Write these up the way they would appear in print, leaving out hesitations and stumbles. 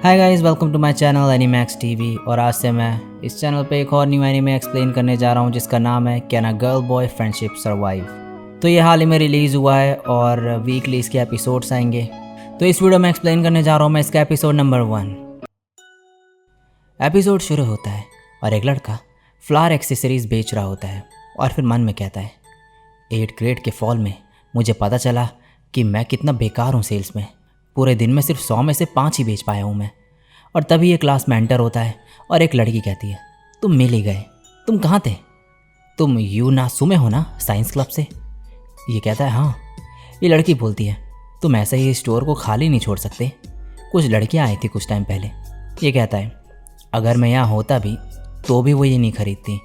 Hi guys, welcome to my channel Animax TV. और आज से मैं इस चैनल पे एक और न्यू एनीमे एक्सप्लेन करने जा रहा हूँ जिसका नाम है can a girl boy friendship survive. तो ये हाल ही में रिलीज़ हुआ है और वीकली इसके एपिसोड्स आएंगे। तो इस वीडियो में एक्सप्लेन करने जा रहा हूँ मैं इसका एपिसोड नंबर 1। एपिसोड शुरू होता है और एक लड़का फ्लावर एक्सेसरीज बेच रहा होता है और फिर मन में कहता है 8th ग्रेड के फॉल में मुझे पता चला कि मैं कितना बेकार हूँ सेल्स में। पूरे दिन में सिर्फ 100 में से 5 ही बेच पाया हूँ मैं। और तभी ये क्लास में एंटर होता है और एक लड़की कहती है तुम मिल ही गए, तुम कहाँ थे? तुम यू ना सुमे हो ना साइंस क्लब से? ये कहता है हाँ। ये लड़की बोलती है तुम ऐसे ही स्टोर को खाली नहीं छोड़ सकते, कुछ लड़कियाँ आई थी कुछ टाइम पहले। ये कहता है अगर मैं यहाँ होता भी तो भी वो ये नहीं खरीदती।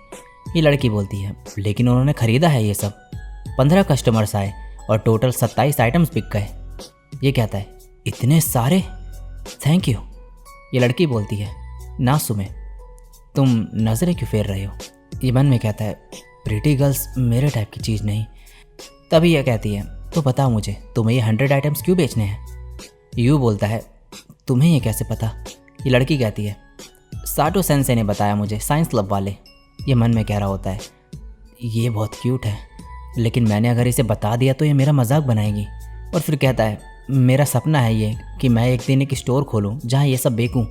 ये लड़की बोलती है लेकिन उन्होंने ख़रीदा है ये सब। 15 कस्टमर्स आए और टोटल 27 आइटम्स बिक गए। ये कहता है इतने सारे, थैंक यू। ये लड़की बोलती है ना सुमे, तुम नज़रें क्यों फेर रहे हो? ये मन में कहता है प्रीटी गर्ल्स मेरे टाइप की चीज़ नहीं। तभी यह कहती है तो बताओ मुझे तुम्हें ये 100 आइटम्स क्यों बेचने हैं? यू बोलता है तुम्हें ये कैसे पता? ये लड़की कहती है साटो सेंसे ने बताया मुझे, साइंस क्लब वाले। ये मन में कह रहा होता है ये बहुत क्यूट है, लेकिन मैंने अगर इसे बता दिया तो ये मेरा मजाक बनाएगी। और फिर कहता है मेरा सपना है ये कि मैं एक दिन एक स्टोर खोलूं जहां ये सब बेकूं,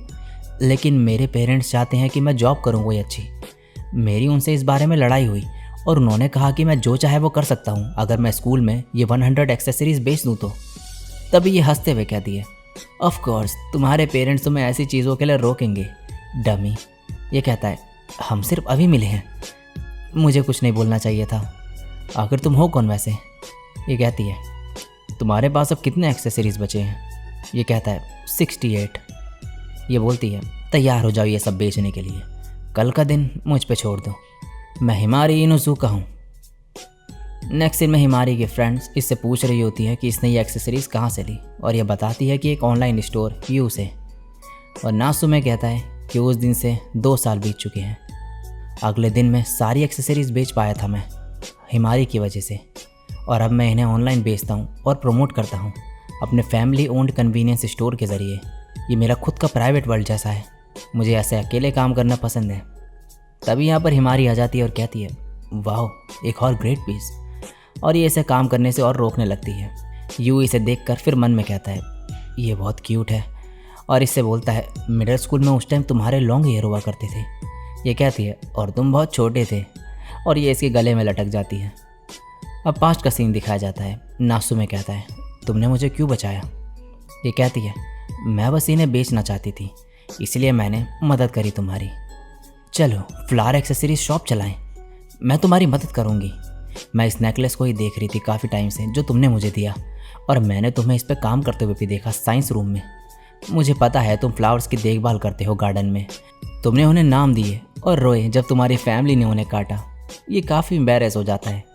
लेकिन मेरे पेरेंट्स चाहते हैं कि मैं जॉब करूं कोई अच्छी। मेरी उनसे इस बारे में लड़ाई हुई और उन्होंने कहा कि मैं जो चाहे वो कर सकता हूं अगर मैं स्कूल में ये 100 एक्सेसरीज बेच दूं तो। तभी ये हंसते हुए कहती है ऑफ कोर्स तुम्हारे पेरेंट्स तुम्हें ऐसी चीज़ों के लिए रोकेंगे डमी। ये कहता है हम सिर्फ अभी मिले हैं, मुझे कुछ नहीं बोलना चाहिए था। आखिर तुम हो कौन वैसे? ये कहती है तुम्हारे पास अब कितने एक्सेसरीज बचे हैं? ये कहता है 68। ये बोलती है तैयार हो जाओ ये सब बेचने के लिए, कल का दिन मुझ पे छोड़ दो, मैं हिमारी इनुजुका हूँ। नेक्स्ट सीन में हिमारी के फ्रेंड्स इससे पूछ रही होती है कि इसने ये एक्सेसरीज कहाँ से ली और यह बताती है कि एक ऑनलाइन स्टोर यू से। और नासुमे कहता है कि उस दिन से 2 साल बीत चुके हैं। अगले दिन में सारी एक्सेसरीज बेच पाया था मैं हिमारी की वजह से, और अब मैं इन्हें ऑनलाइन बेचता हूँ और प्रमोट करता हूँ अपने फैमिली ओन्ड कन्वीनियंस स्टोर के ज़रिए। ये मेरा खुद का प्राइवेट वर्ल्ड जैसा है, मुझे ऐसे अकेले काम करना पसंद है। तभी यहाँ पर हिमारी आ जाती है और कहती है वाह एक और ग्रेट पीस, और ये इसे काम करने से और रोकने लगती है। यू इसे देखकर फिर मन में कहता है ये बहुत क्यूट है, और इससे बोलता है मिडिल स्कूल में उस टाइम तुम्हारे लॉन्ग हेयर हुआ करते थे। ये कहती है और तुम बहुत छोटे थे, और ये इसके गले में लटक जाती है। अब पास्ट का सीन दिखाया जाता है। नासुमे कहता है तुमने मुझे क्यों बचाया? ये कहती है मैं बस इन्हें बेचना चाहती थी, इसलिए मैंने मदद करी तुम्हारी। चलो फ्लावर एक्सेसरीज शॉप चलाएं, मैं तुम्हारी मदद करूँगी। मैं इस नेकलेस को ही देख रही थी काफ़ी टाइम से जो तुमने मुझे दिया, और मैंने तुम्हें इस पर काम करते हुए भी देखा साइंस रूम में। मुझे पता है तुम फ्लावर्स की देखभाल करते हो गार्डन में। तुमने उन्हें नाम दिए और रोए जब तुम्हारी फैमिली ने उन्हें काटा। ये काफ़ी एम्बैरेस हो जाता है।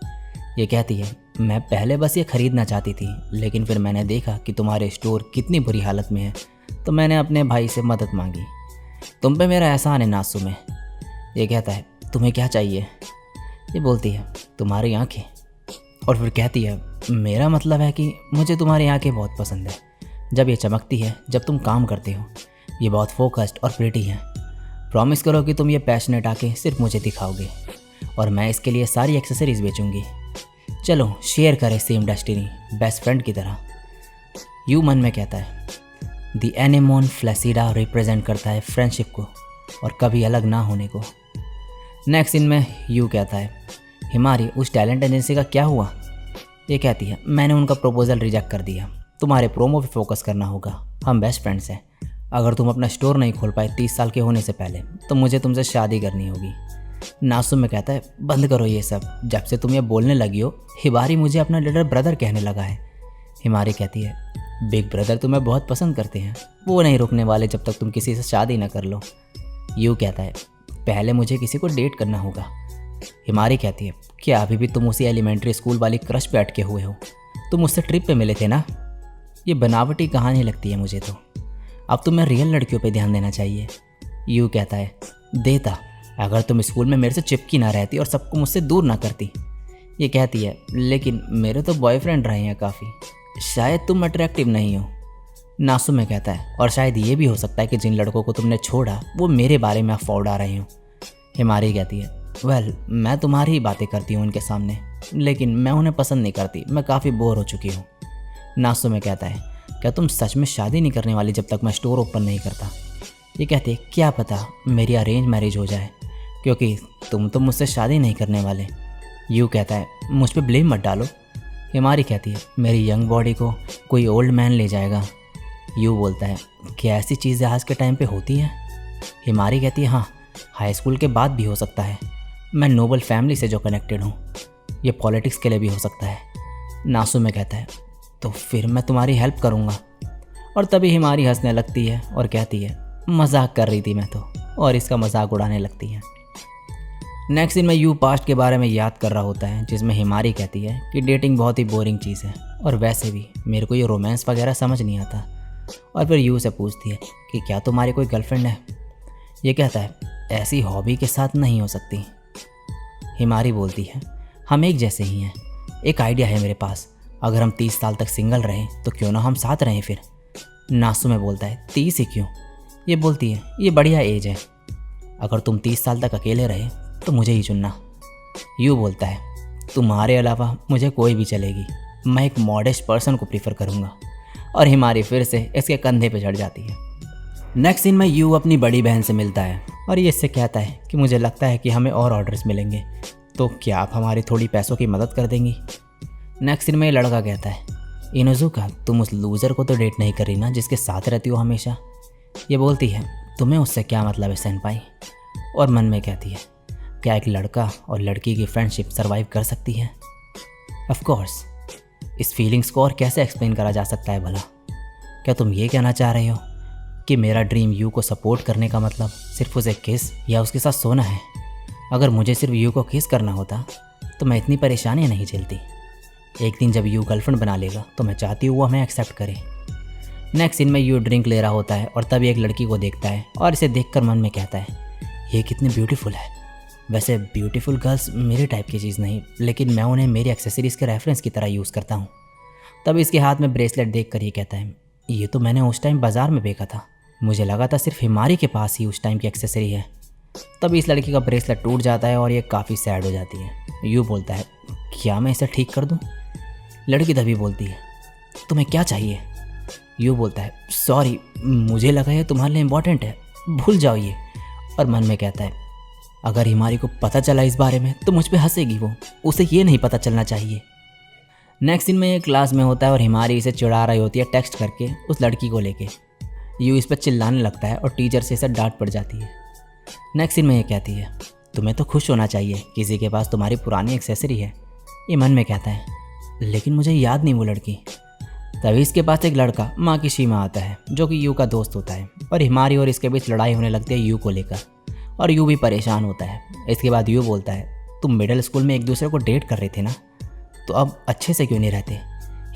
ये कहती है मैं पहले बस ये ख़रीदना चाहती थी, लेकिन फिर मैंने देखा कि तुम्हारे स्टोर कितनी बुरी हालत में है, तो मैंने अपने भाई से मदद मांगी। तुम पे मेरा एहसान है नासुमे। ये कहता है तुम्हें क्या चाहिए? ये बोलती है तुम्हारी आँखें। और फिर कहती है मेरा मतलब है कि मुझे तुम्हारी आँखें बहुत पसंद है, जब ये चमकती है जब तुम काम करते हो। ये बहुत फोकस्ड और प्रिटी है। प्रॉमिस करो कि तुम ये पैशनेट आँखें सिर्फ मुझे दिखाओगे, और मैं इसके लिए सारी एक्सेसरीज बेचूंगी। चलो शेयर करें सेम डेस्टिनी, बेस्ट फ्रेंड की तरह। यू मन में कहता है द एनेमोन फ्लैसिडा रिप्रेजेंट करता है फ्रेंडशिप को और कभी अलग ना होने को। नेक्स्ट सीन में यू कहता है हिमारी उस टैलेंट एजेंसी का क्या हुआ? ये कहती है मैंने उनका प्रपोजल रिजेक्ट कर दिया, तुम्हारे प्रोमो पे फोकस करना होगा, हम बेस्ट फ्रेंड्स हैं। अगर तुम अपना स्टोर नहीं खोल पाए 30 साल के होने से पहले तो मुझे तुमसे शादी करनी होगी। नासुमे कहता है बंद करो ये सब, जब से तुम ये बोलने लगी हो हिमारी मुझे अपना लिटिल ब्रदर कहने लगा है। हिमारी कहती है बिग ब्रदर तुम्हें बहुत पसंद करते हैं, वो नहीं रुकने वाले जब तक तुम किसी से शादी ना कर लो। यू कहता है पहले मुझे किसी को डेट करना होगा। हिमारी कहती है क्या अभी भी तुम उसी एलिमेंट्री स्कूल वाली क्रश पे अटके हुए हो? तुम मुझसे ट्रिप पे मिले थे ना? ये बनावटी कहानी लगती है मुझे तो, अब तुम्हें रियल लड़कियों पे ध्यान देना चाहिए। यू कहता है देता अगर तुम स्कूल में मेरे से चिपकी ना रहती और सबको मुझसे दूर ना करती। ये कहती है लेकिन मेरे तो बॉयफ्रेंड रहे हैं काफ़ी, शायद तुम अट्रैक्टिव नहीं हो। नासु में कहता है, और शायद ये भी हो सकता है कि जिन लड़कों को तुमने छोड़ा वो मेरे बारे में अफवाह उड़ा रहे हूँ। हिमारी कहती है, वेल मैं तुम्हारी ही बातें करती हूँ उनके सामने, लेकिन मैं उन्हें पसंद नहीं करती, मैं काफ़ी बोर हो चुकी हूँ। नासु में कहता है, क्या तुम सच में शादी नहीं करने वाली जब तक मैं स्टोर ओपन नहीं करता? ये कहती है, क्या पता मेरी अरेंज मैरिज हो जाए, क्योंकि तुम तो मुझसे शादी नहीं करने वाले। यू कहता है, मुझ पे ब्लेम मत डालो। हिमारी कहती है, मेरी यंग बॉडी को कोई ओल्ड मैन ले जाएगा। यू बोलता है, क्या ऐसी चीज़ें आज के टाइम पे होती हैं? हिमारी कहती है, हाँ, हाई स्कूल के बाद भी हो सकता है। मैं नोबल फैमिली से जो कनेक्टेड हूँ, ये पॉलिटिक्स के लिए भी हो सकता है। नासु में कहता है, तो फिर मैं तुम्हारी हेल्प करूँगा। और तभी हिमारी हंसने लगती है और कहती है, मजाक कर रही थी मैं तो, और इसका मजाक उड़ाने लगती है। नेक्स्ट सीन में यू पास्ट के बारे में याद कर रहा होता है, जिसमें हिमारी कहती है कि डेटिंग बहुत ही बोरिंग चीज़ है और वैसे भी मेरे को ये रोमांस वगैरह समझ नहीं आता। और फिर यू से पूछती है कि क्या तुम्हारी कोई गर्लफ्रेंड है? ये कहता है, ऐसी हॉबी के साथ नहीं हो सकती। हिमारी बोलती है, हम एक जैसे ही हैं। एक आइडिया है मेरे पास, अगर हम 30 साल तक सिंगल रहें तो क्यों ना हम साथ रहें फिर। नासु में बोलता है, 30 ही क्यों? ये बोलती है, ये बढ़िया एज है, अगर तुम 30 साल तक अकेले रहे तो मुझे ही चुनना। यू बोलता है, तुम्हारे अलावा मुझे कोई भी चलेगी, मैं एक मॉडेस्ट पर्सन को प्रीफर करूँगा। और हिमारी फिर से इसके कंधे पे चढ़ जाती है। नेक्स्ट सीन में यू अपनी बड़ी बहन से मिलता है और ये इससे कहता है कि मुझे लगता है कि हमें और ऑर्डर्स मिलेंगे, तो क्या आप हमारी थोड़ी पैसों की मदद कर देंगी? नेक्स्ट सीन में ये लड़का कहता है, इनोजुका तुम उस लूज़र को तो डेट नहीं कर रही ना जिसके साथ रहती हो हमेशा? ये बोलती है, तुम्हें उससे क्या मतलब है सेनपाई? और मन में कहती है, क्या एक लड़का और लड़की की फ्रेंडशिप सर्वाइव कर सकती है? ऑफ कोर्स, इस फीलिंग्स को और कैसे एक्सप्लेन करा जा सकता है भला? क्या तुम ये कहना चाह रहे हो कि मेरा ड्रीम यू को सपोर्ट करने का मतलब सिर्फ उसे किस या उसके साथ सोना है? अगर मुझे सिर्फ यू को किस करना होता तो मैं इतनी परेशानियाँ नहीं झेलती। एक दिन जब यू गर्लफ्रेंड बना लेगा तो मैं चाहती हूँ वो हमें एक्सेप्ट करे। नेक्स्ट सीन में यू ड्रिंक ले रहा होता है और तभी एक लड़की को देखता है और इसे देखकर मन में कहता है, ये कितनी ब्यूटीफुल है। वैसे ब्यूटीफुल गर्ल्स मेरे टाइप की चीज़ नहीं, लेकिन मैं उन्हें मेरी एक्सेसरीज़ के रेफरेंस की तरह यूज़ करता हूँ। तब इसके हाथ में ब्रेसलेट देखकर ये कहता है, ये तो मैंने उस टाइम बाज़ार में देखा था, मुझे लगा था सिर्फ हिमारी के पास ही उस टाइम की एक्सेसरी है। तब इस लड़की का ब्रेसलेट टूट जाता है और ये काफ़ी सैड हो जाती है। यू बोलता है, क्या मैं इसे ठीक कर दूँ? लड़की तभी बोलती है, तुम्हें क्या चाहिए? यू बोलता है, सॉरी, मुझे लगा ये तुम्हारे लिए इम्पोर्टेंट है, भूल जाओ ये। और मन में कहता है, अगर हिमारी को पता चला इस बारे में तो मुझ पे हंसेगी वो, उसे ये नहीं पता चलना चाहिए। नेक्स्ट दिन में ये क्लास में होता है और हिमारी इसे चिढ़ा रही होती है टेक्स्ट करके उस लड़की को लेके। यू इस पर चिल्लाने लगता है और टीचर से इसे डांट पड़ जाती है। नेक्स्ट दिन में ये कहती है, तुम्हें तो खुश होना चाहिए, किसी के पास तुम्हारी पुरानी एक्सेसरी है। ये मन में कहता है, लेकिन मुझे याद नहीं वो लड़की। तभी इसके पास एक लड़का माकिशिमा आता है जो कि यू का दोस्त होता है और हिमारी और इसके बीच लड़ाई होने लगती है यू को लेकर और यू भी परेशान होता है। इसके बाद यू बोलता है, तुम मिडिल स्कूल में एक दूसरे को डेट कर रहे थे ना, तो अब अच्छे से क्यों नहीं रहते?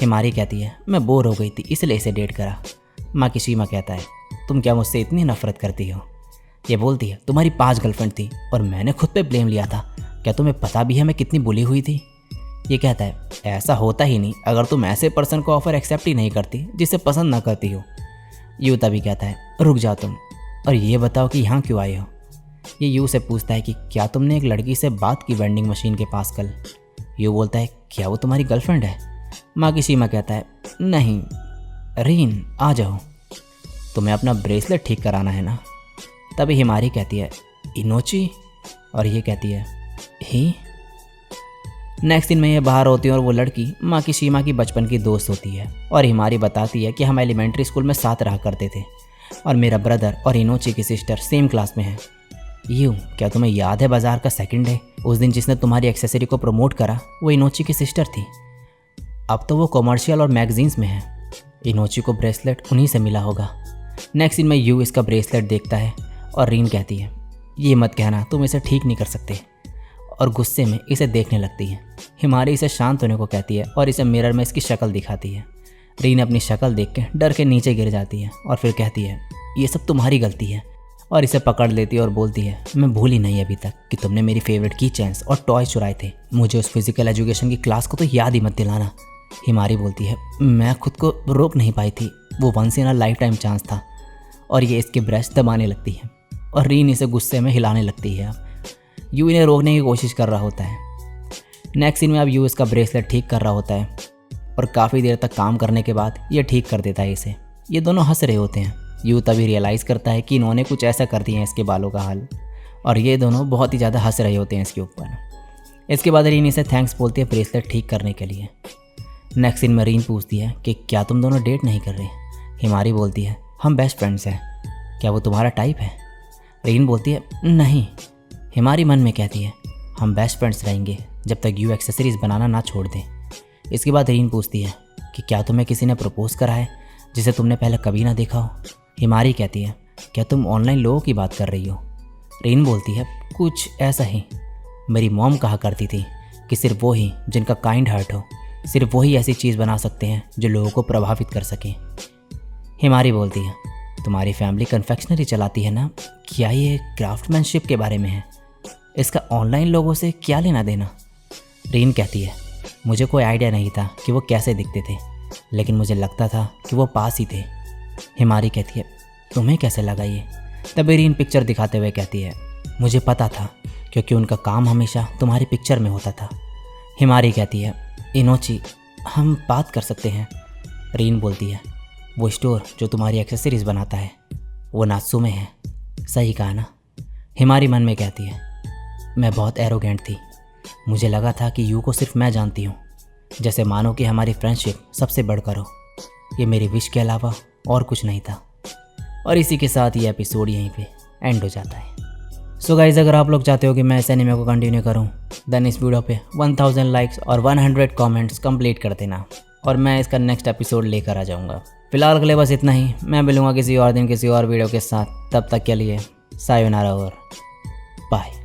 हिमारी कहती है, मैं बोर हो गई थी इसलिए इसे डेट करा। माकिशिमा कहता है, तुम क्या मुझसे इतनी नफरत करती हो? ये बोलती है, तुम्हारी 5 गर्लफ्रेंड थी और मैंने खुद पे ब्लेम लिया था, क्या तुम्हें पता भी है मैं कितनी बुली हुई थी? ये कहता है, ऐसा होता ही नहीं अगर तुम ऐसे पर्सन को ऑफर एक्सेप्ट ही नहीं करती जिसे पसंद ना करती हो। यू तभी कहता है, रुक जाओ तुम, और ये बताओ कि यहाँ क्यों आए हो? ये यू से पूछता है कि क्या तुमने एक लड़की से बात की वेंडिंग मशीन के पास कल? यू बोलता है, क्या वो तुम्हारी गर्लफ्रेंड है? माकिशिमा कहता है, नहीं रीन, आ जाओ, तुम्हें अपना ब्रेसलेट ठीक कराना है ना? तभी हिमारी कहती है, इनोची, और ये कहती है, ही। नेक्स्ट दिन में ये बाहर होती है और वो लड़की माकिशिमा की बचपन की दोस्त होती है और हिमारी बताती है कि हम एलिमेंट्री स्कूल में साथ रहा करते थे और मेरा ब्रदर और इनोची की सिस्टर सेम क्लास में है। यूँ, क्या तुम्हें याद है बाजार का सेकंड डे, उस दिन जिसने तुम्हारी एक्सेसरी को प्रमोट करा वो इनोची की सिस्टर थी। अब तो वो कॉमर्शियल और मैगजीन्स में है। इनोची को ब्रेसलेट उन्हीं से मिला होगा। नेक्स्ट दिन में यू इसका ब्रेसलेट देखता है और रीन कहती है, ये मत कहना तुम इसे ठीक नहीं कर सकते, और गुस्से में इसे देखने लगती है। हिमारी इसे शांत होने को कहती है और इसे मिरर में इसकी शक्ल दिखाती है। रीन अपनी शक्ल देख के डर के नीचे गिर जाती है और फिर कहती है, ये सब तुम्हारी गलती है, और इसे पकड़ लेती है और बोलती है, मैं भूली नहीं अभी तक कि तुमने मेरी फेवरेट की चेन्स और टॉय चुराए थे, मुझे उस फिजिकल एजुकेशन की क्लास को तो याद ही मत दिलाना। हिमारी बोलती है, मैं खुद को रोक नहीं पाई थी, वो once in a lifetime chance था और ये इसके ब्रेस्ट दबाने लगती है और रीन इसे गुस्से में हिलाने लगती है। यू इन्हें रोकने की कोशिश कर रहा होता है। नेक्स्ट सीन में अब यू इसका ब्रेसलेट ठीक कर रहा होता है और काफ़ी देर तक काम करने के बाद ये ठीक कर देता है इसे। ये दोनों हंस रहे होते हैं। यू तभी रियलाइज़ करता है कि इन्होंने कुछ ऐसा कर दिया है इसके बालों का हाल, और ये दोनों बहुत ही ज़्यादा हंस रहे होते हैं इसके ऊपर। इसके बाद रीन इसे थैंक्स बोलती है ब्रेसलेट ठीक करने के लिए। नेक्स्ट सीन में रीन पूछती है कि क्या तुम दोनों डेट नहीं कर रहे? हिमारी बोलती है हम बेस्ट फ्रेंड्स हैं, क्या वो तुम्हारा टाइप है? रीन बोलती है नहीं। हिमारी मन में कहती है हम बेस्ट फ्रेंड्स रहेंगे जब तक यू एक्सेसरीज़ बनाना ना छोड़ दें। इसके बाद रीन पूछती है कि क्या तुम्हें किसी ने प्रपोज़ करा है जिसे तुमने पहले कभी ना देखा हो? हिमारी कहती है क्या तुम ऑनलाइन लोगों की बात कर रही हो? रीन बोलती है कुछ ऐसा ही। मेरी मॉम कहा करती थी कि सिर्फ वो ही जिनका काइंड हार्ट हो, सिर्फ वही ऐसी चीज़ बना सकते हैं जो लोगों को प्रभावित कर सकें। हिमारी बोलती है तुम्हारी फैमिली कन्फेक्शनरी चलाती है ना, क्या ये क्राफ्टमैनशिप के बारे में है? इसका ऑनलाइन लोगों से क्या लेना देना? रीन कहती है मुझे कोई आइडिया नहीं था कि वो कैसे दिखते थे, लेकिन मुझे लगता था कि वो पास ही थे। हिमारी कहती है तुम्हें कैसे लगा ये? तभी रीन पिक्चर दिखाते हुए कहती है मुझे पता था क्योंकि उनका काम हमेशा तुम्हारी पिक्चर में होता था। हिमारी कहती है इनोची हम बात कर सकते हैं? रीन बोलती है वो स्टोर जो तुम्हारी एक्सेसरीज़ बनाता है वो नात्सू में है। सही कहा ना? हिमारी मन में कहती है मैं बहुत एरोगेंट थी, मुझे लगा था कि यू को सिर्फ मैं जानती हूँ, जैसे मानो कि हमारी फ्रेंडशिप सबसे बढ़कर हो। ये मेरी विश के अलावा और कुछ नहीं था। और इसी के साथ ये एपिसोड यहीं पे एंड हो जाता है। सो गाइज, अगर आप लोग चाहते हो कि मैं इस एनीमे को कंटिन्यू करूं, देन इस वीडियो पे 1000 लाइक्स और 100 कमेंट्स कंप्लीट कर देना और मैं इसका नेक्स्ट एपिसोड लेकर आ जाऊंगा। फिलहाल के लिए बस इतना ही। मैं मिलूंगा किसी और दिन किसी और वीडियो के साथ। तब तक के लिए सायोनारा और बाय।